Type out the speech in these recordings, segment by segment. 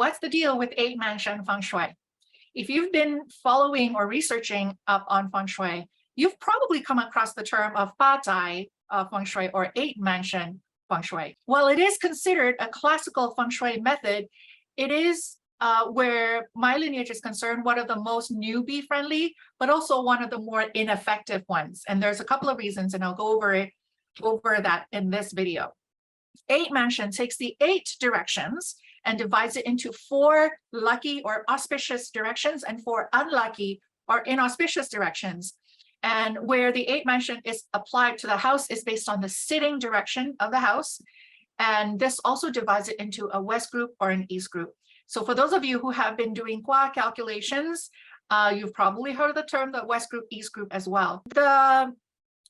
what's the deal with 8 Mansion Feng Shui? If you've been following or researching up on Feng Shui, you've probably come across the term of 八宅 Feng Shui or 8 Mansion Feng Shui. While it is considered a classical Feng Shui method, it is where my lineage is concerned, one of the most newbie friendly, but also one of the more ineffective ones. And there's a couple of reasons, and I'll go over that in this video. 8 Mansion takes the 8 directions and divides it into 4 lucky or auspicious directions and 4 unlucky or inauspicious directions. And where the 8 Mansion is applied to the house is based on the sitting direction of the house. And this also divides it into a west group or an east group. So for those of you who have been doing Hua calculations, you've probably heard of the term the west group, east group as well. The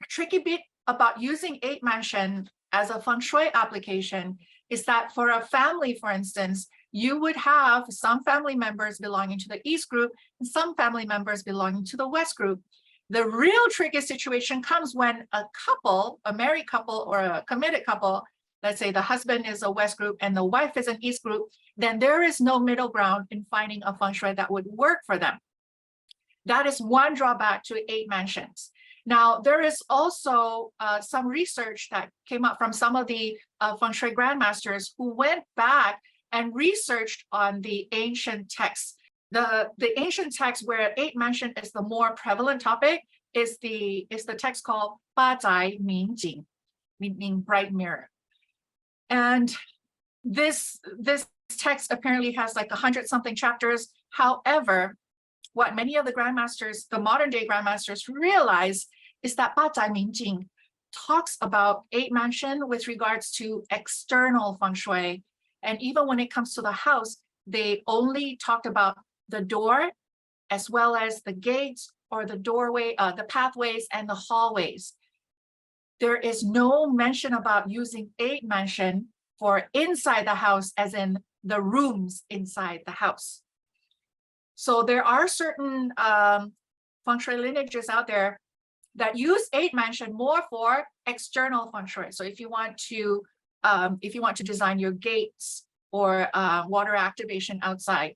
tricky bit about using 8 Mansion as a Feng Shui application is that for a family, for instance, you would have some family members belonging to the east group and some family members belonging to the west group. The real tricky situation comes when a couple, a married couple or a committed couple, let's say the husband is a west group and the wife is an east group, then there is no middle ground in finding a Feng Shui that would work for them. That is one drawback to 8 Mansions. Now, there is also some research that came up from some of the Feng Shui grandmasters who went back and researched on the ancient texts. The ancient text where 8 Mansion is the more prevalent topic is the text called 八宅明镜, meaning bright mirror. And this text apparently has like 100-something chapters. However, what many of the grandmasters, the modern day grandmasters, realize is that 八宅明镜 talks about 8 Mansion with regards to external Feng Shui. And even when it comes to the house, they only talked about the door as well as the gates or the doorway, the pathways and the hallways. There is no mention about using 8 Mansion for inside the house, as in the rooms inside the house. So there are certain Feng Shui lineages out there that use 8 Mansion more for external Feng Shui. So if you want to design your gates or water activation outside.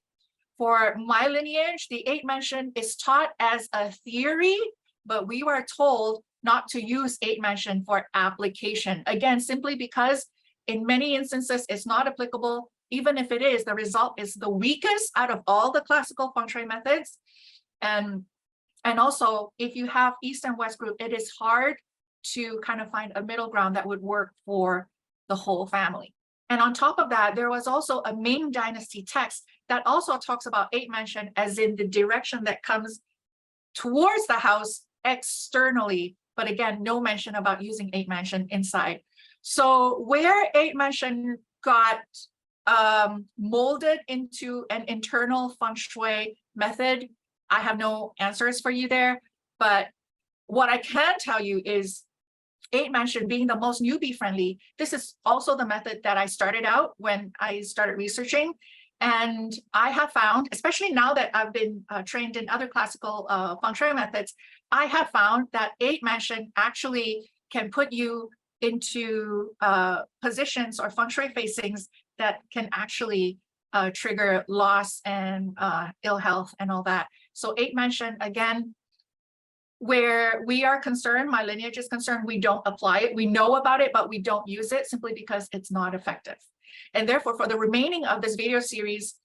For my lineage, the 8 Mansion is taught as a theory, but we were told not to use 8 Mansion for application. Again, simply because in many instances, it's not applicable. Even if it is, the result is the weakest out of all the classical Feng Shui methods. And also, if you have East and West group, it is hard to kind of find a middle ground that would work for the whole family. And on top of that, there was also a Ming Dynasty text that also talks about 8 Mansion as in the direction that comes towards the house externally. But again, no mention about using 8 Mansion inside. So where 8 Mansion got molded into an internal Feng Shui method, I have no answers for you there. But what I can tell you is 8 Mansion being the most newbie friendly, this is also the method that I started out when I started researching. And I have found, especially now that I've been trained in other classical Feng Shui methods, I have found that 8 Mansion actually can put you into positions or Feng Shui facings that can actually trigger loss and ill health and all that. So 8 Mansion, again, where we are concerned, my lineage is concerned, we don't apply it. We know about it, but we don't use it simply because it's not effective. And therefore, for the remaining of this video series,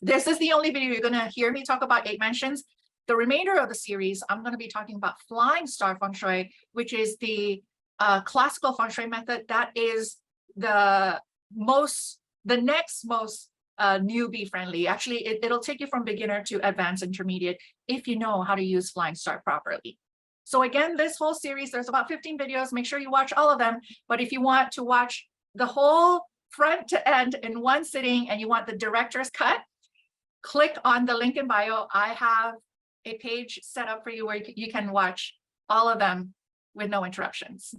this is the only video you're going to hear me talk about 8 Mansions. The remainder of the series, I'm going to be talking about Flying Star Feng Shui, which is the classical Feng Shui method that is the next most newbie friendly. Actually, it'll take you from beginner to advanced intermediate if you know how to use Flying Star properly. So again, this whole series, there's about 15 videos. Make sure you watch all of them. But if you want to watch the whole front to end in one sitting and you want the director's cut, click on the link in bio. I have a page set up for you where you can watch all of them with no interruptions.